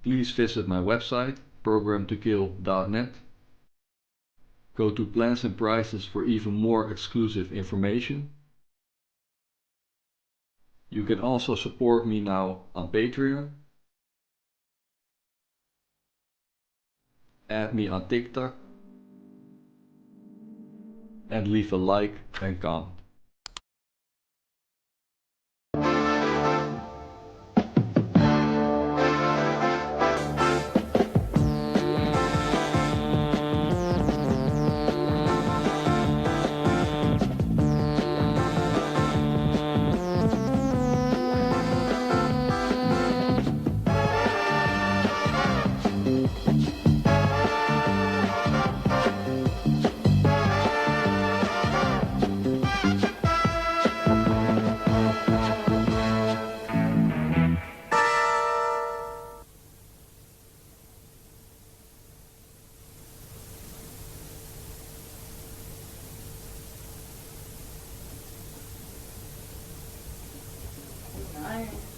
please visit my website, programtokill.net. Go to plans and prices for even more exclusive information. You can also support me now on Patreon. Add me on TikTok. And leave a like and comment.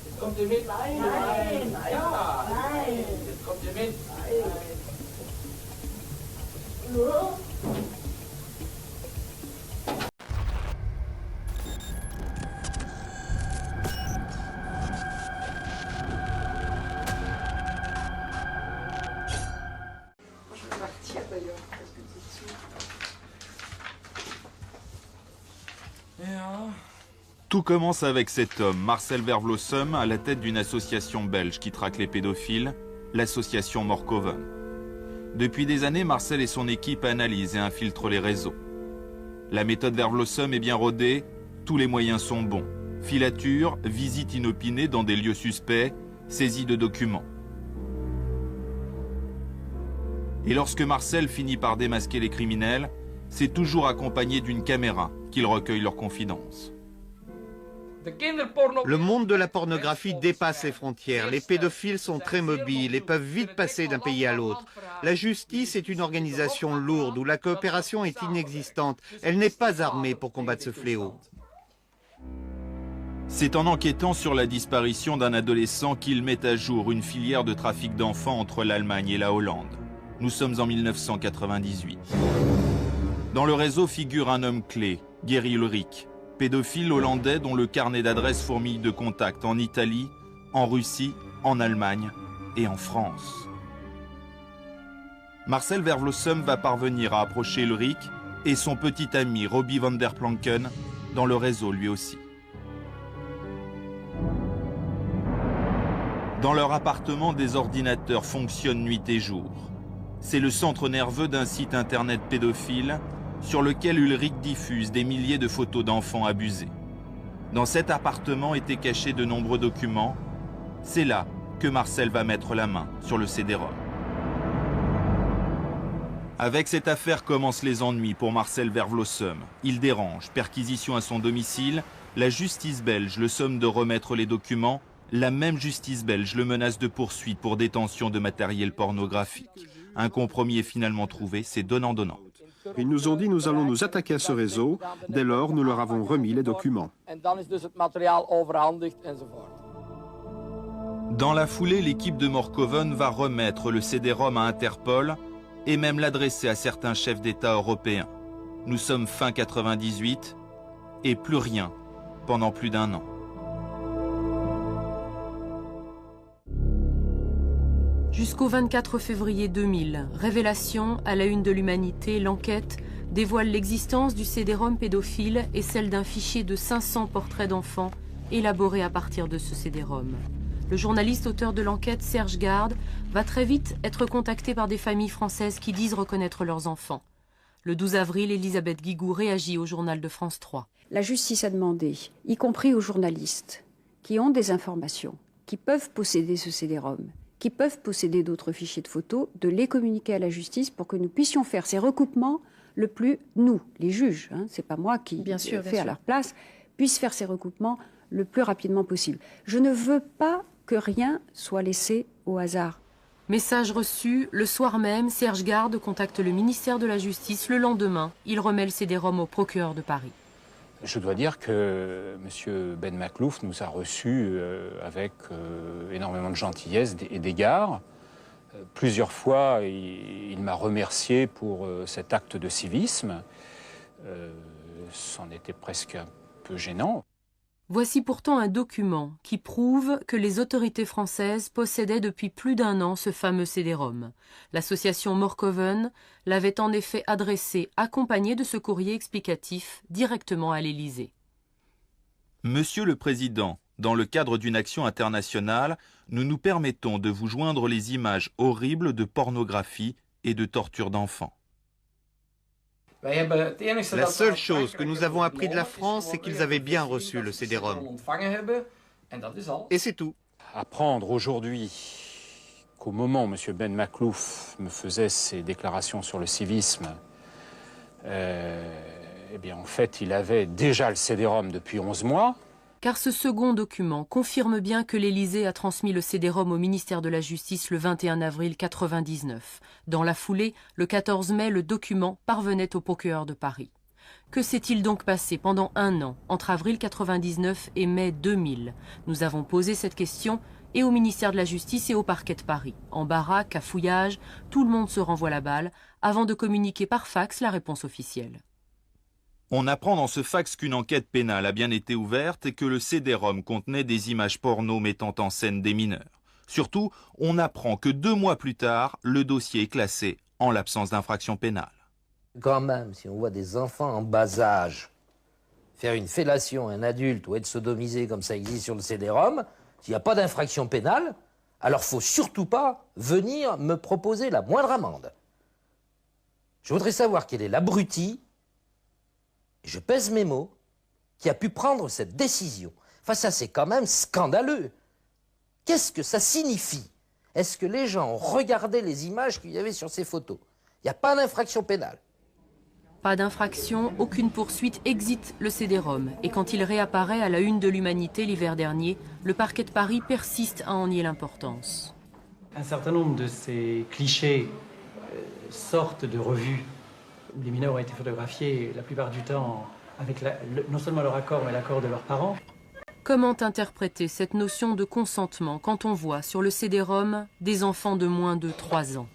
Jetzt kommt ihr mit? Nein, nein, nein, ja, nein. Jetzt kommt ihr mit? Nein. Je vais partir d'ailleurs, parce que c'est tout. Tout commence avec cet homme, Marcel Vervlossum, à la tête d'une association belge qui traque les pédophiles, l'association Morkoven. Depuis des années, Marcel et son équipe analysent et infiltrent les réseaux. La méthode Vervlossum est bien rodée, tous les moyens sont bons. Filature, visite inopinée dans des lieux suspects, saisie de documents. Et lorsque Marcel finit par démasquer les criminels, c'est toujours accompagné d'une caméra qu'il recueille leurs confidences. Le monde de la pornographie dépasse les frontières. Les pédophiles sont très mobiles et peuvent vite passer d'un pays à l'autre. La justice est une organisation lourde où la coopération est inexistante. Elle n'est pas armée pour combattre ce fléau. C'est en enquêtant sur la disparition d'un adolescent qu'il met à jour une filière de trafic d'enfants entre l'Allemagne et la Hollande. Nous sommes en 1998. Dans le réseau figure un homme clé, Gary Ulrich, pédophile hollandais dont le carnet d'adresses fourmille de contacts en Italie, en Russie, en Allemagne et en France. Marcel Vervlossum va parvenir à approcher Ulrich et son petit ami Robbie van der Planken dans le réseau lui aussi. Dans leur appartement, des ordinateurs fonctionnent nuit et jour. C'est le centre nerveux d'un site internet pédophile sur lequel Ulrich diffuse des milliers de photos d'enfants abusés. Dans cet appartement étaient cachés de nombreux documents. C'est là que Marcel va mettre la main sur le CD-ROM. Avec cette affaire commencent les ennuis pour Marcel Vervlossum. Il dérange, perquisition à son domicile. La justice belge le somme de remettre les documents. La même justice belge le menace de poursuite pour détention de matériel pornographique. Un compromis est finalement trouvé, c'est donnant-donnant. Ils nous ont dit nous allons nous attaquer à ce réseau. Dès lors, nous leur avons remis les documents. Dans la foulée, l'équipe de Morkoven va remettre le CD-ROM à Interpol et même l'adresser à certains chefs d'État européens. Nous sommes fin 98 et plus rien pendant plus d'un an. Jusqu'au 24 février 2000, révélation à la une de l'Humanité, l'enquête dévoile l'existence du CD-ROM pédophile et celle d'un fichier de 500 portraits d'enfants élaborés à partir de ce CD-ROM. Le journaliste auteur de l'enquête, Serge Garde, va très vite être contacté par des familles françaises qui disent reconnaître leurs enfants. Le 12 avril, Elisabeth Guigou réagit au journal de France 3. La justice a demandé, y compris aux journalistes, qui ont des informations, qui peuvent posséder ce CD-ROM, qui peuvent posséder d'autres fichiers de photos, de les communiquer à la justice pour que nous puissions faire ces recoupements le plus, nous, les juges, hein, c'est pas moi qui fais à leur place, puissent faire ces recoupements le plus rapidement possible. Je ne veux pas que rien soit laissé au hasard. Message reçu, le soir même, Serge Garde contacte le ministère de la Justice. Le lendemain, il remet le CD-ROM au procureur de Paris. Je dois dire que M. Ben Machlouf nous a reçus avec énormément de gentillesse et d'égard. Plusieurs fois, il m'a remercié pour cet acte de civisme. C'en était presque un peu gênant. Voici pourtant un document qui prouve que les autorités françaises possédaient depuis plus d'1 an ce fameux CD-ROM. L'association Morkoven l'avait en effet adressé, accompagné de ce courrier explicatif, directement à l'Élysée. Monsieur le Président, dans le cadre d'une action internationale, nous nous permettons de vous joindre les images horribles de pornographie et de torture d'enfants. La seule chose que nous avons appris de la France, c'est qu'ils avaient bien reçu le CD-ROM. Et c'est tout. Apprendre aujourd'hui qu'au moment où M. Ben Makhlouf me faisait ses déclarations sur le civisme, eh bien en fait il avait déjà le CD-ROM depuis 11 mois. Car ce second document confirme bien que l'Élysée a transmis le CD-ROM au ministère de la Justice le 21 avril 1999. Dans la foulée, le 14 mai, le document parvenait au procureur de Paris. Que s'est-il donc passé pendant 1 an, entre avril 1999 et mai 2000? Nous avons posé cette question et au ministère de la Justice et au parquet de Paris. Embarras, cafouillage, tout le monde se renvoie la balle avant de communiquer par fax la réponse officielle. On apprend dans ce fax qu'une enquête pénale a bien été ouverte et que le CD-ROM contenait des images porno mettant en scène des mineurs. Surtout, on apprend que 2 mois plus tard, le dossier est classé en l'absence d'infraction pénale. Quand même, si on voit des enfants en bas âge faire une fellation à un adulte ou être sodomisé comme ça existe sur le CD-ROM, s'il n'y a pas d'infraction pénale, alors il ne faut surtout pas venir me proposer la moindre amende. Je voudrais savoir quel est l'abruti, je pèse mes mots, qui a pu prendre cette décision. Enfin, ça, c'est quand même scandaleux. Qu'est-ce que ça signifie? Est-ce que les gens ont regardé les images qu'il y avait sur ces photos? Il n'y a pas d'infraction pénale. Pas d'infraction, aucune poursuite, exit le CD-ROM. Et quand il réapparaît à la une de l'Humanité l'hiver dernier, le parquet de Paris persiste à en nier l'importance. Un certain nombre de ces clichés sortent de revues où les mineurs ont été photographiés la plupart du temps avec non seulement leur accord, mais l'accord de leurs parents. Comment interpréter cette notion de consentement quand on voit sur le CD-ROM des enfants de moins de 3 ans?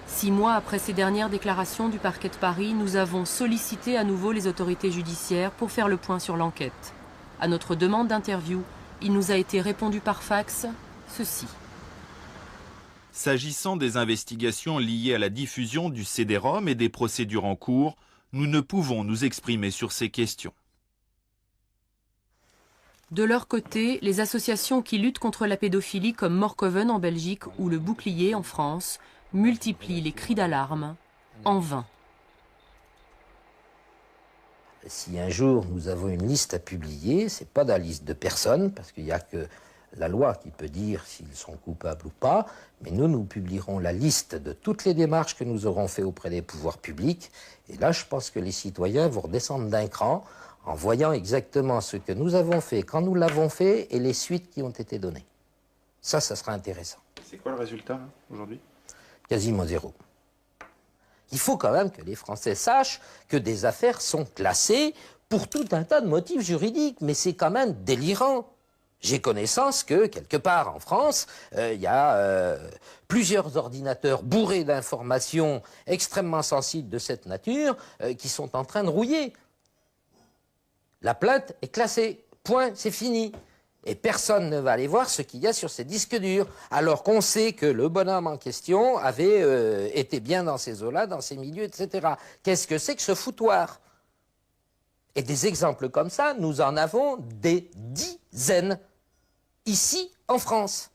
6 mois après ces dernières déclarations du parquet de Paris, nous avons sollicité à nouveau les autorités judiciaires pour faire le point sur l'enquête. À notre demande d'interview, il nous a été répondu par fax ceci. S'agissant des investigations liées à la diffusion du CD-ROM et des procédures en cours, nous ne pouvons nous exprimer sur ces questions. De leur côté, les associations qui luttent contre la pédophilie comme Morkoven en Belgique ou le Bouclier en France multiplient les cris d'alarme en vain. Si un jour nous avons une liste à publier, ce n'est pas la liste de personnes, parce qu'il n'y a que la loi qui peut dire s'ils sont coupables ou pas, mais nous publierons la liste de toutes les démarches que nous aurons faites auprès des pouvoirs publics. Et là, je pense que les citoyens vont redescendre d'un cran en voyant exactement ce que nous avons fait, quand nous l'avons fait, et les suites qui ont été données. Ça sera intéressant. C'est quoi le résultat aujourd'hui? Quasiment zéro. Il faut quand même que les Français sachent que des affaires sont classées pour tout un tas de motifs juridiques, mais c'est quand même délirant. J'ai connaissance que, quelque part en France, il y a plusieurs ordinateurs bourrés d'informations extrêmement sensibles de cette nature qui sont en train de rouiller. La plainte est classée. Point, c'est fini. Et personne ne va aller voir ce qu'il y a sur ces disques durs, alors qu'on sait que le bonhomme en question avait été bien dans ces eaux-là, dans ces milieux, etc. Qu'est-ce que c'est que ce foutoir? Et des exemples comme ça, nous en avons des dizaines, ici en France.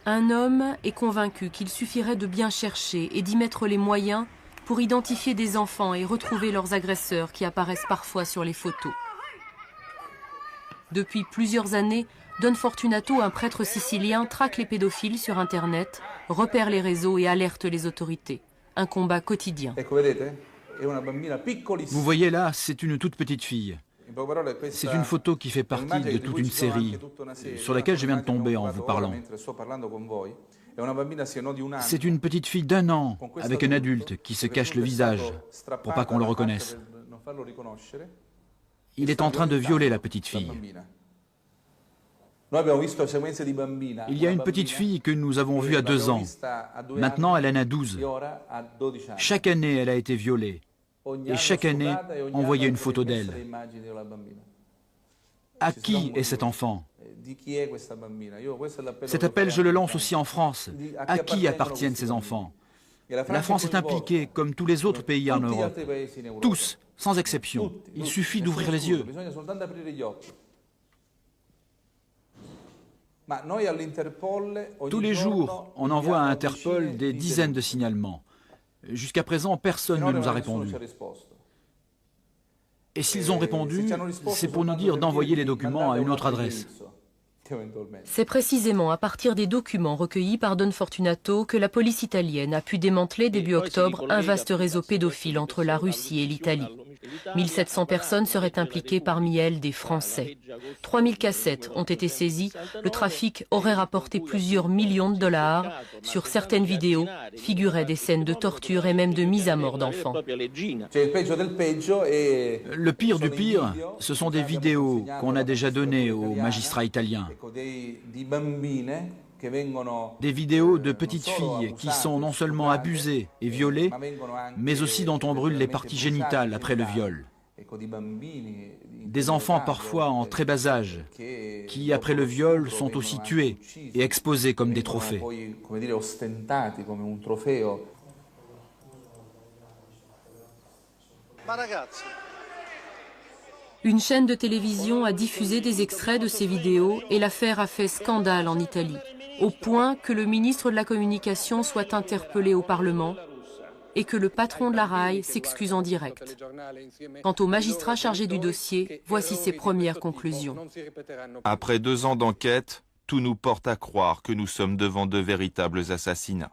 Un homme est convaincu qu'il suffirait de bien chercher et d'y mettre les moyens pour identifier des enfants et retrouver leurs agresseurs qui apparaissent parfois sur les photos. Depuis plusieurs années, Don Fortunato, un prêtre sicilien, traque les pédophiles sur Internet, repère les réseaux et alerte les autorités. Un combat quotidien. Vous voyez là, c'est une toute petite fille. C'est une photo qui fait partie de toute une série sur laquelle je viens de tomber en vous parlant. C'est une petite fille d'1 an avec un adulte qui se cache le visage pour pas qu'on le reconnaisse. Il est en train de violer la petite fille. Il y a une petite fille que nous avons vue à 2 ans. Maintenant, elle en a 12. Chaque année, elle a été violée. Et chaque année, on voyait une photo d'elle. À qui est cet enfant? Cet appel, je le lance aussi en France. À qui appartiennent ces enfants? La France est impliquée, comme tous les autres pays en Europe. Tous, sans exception. Il suffit d'ouvrir les yeux. Tous les jours, on envoie à Interpol des dizaines de signalements. Jusqu'à présent, personne ne nous a répondu. Et s'ils ont répondu, c'est pour nous dire d'envoyer les documents à une autre adresse. C'est précisément à partir des documents recueillis par Don Fortunato que la police italienne a pu démanteler début octobre un vaste réseau pédophile entre la Russie et l'Italie. 1700 personnes seraient impliquées, parmi elles des Français. 3000 cassettes ont été saisies. Le trafic aurait rapporté plusieurs millions de dollars. Sur certaines vidéos figuraient des scènes de torture et même de mise à mort d'enfants. Le pire du pire, ce sont des vidéos qu'on a déjà données aux magistrats italiens. Des vidéos de petites filles qui sont non seulement abusées et violées, mais aussi dont on brûle les parties génitales après le viol. Des enfants parfois en très bas âge, qui après le viol sont aussi tués et exposés comme des trophées. Une chaîne de télévision a diffusé des extraits de ces vidéos et l'affaire a fait scandale en Italie, au point que le ministre de la Communication soit interpellé au Parlement et que le patron de la RAI s'excuse en direct. Quant au magistrat chargé du dossier, voici ses premières conclusions. Après 2 ans d'enquête, tout nous porte à croire que nous sommes devant de véritables assassinats.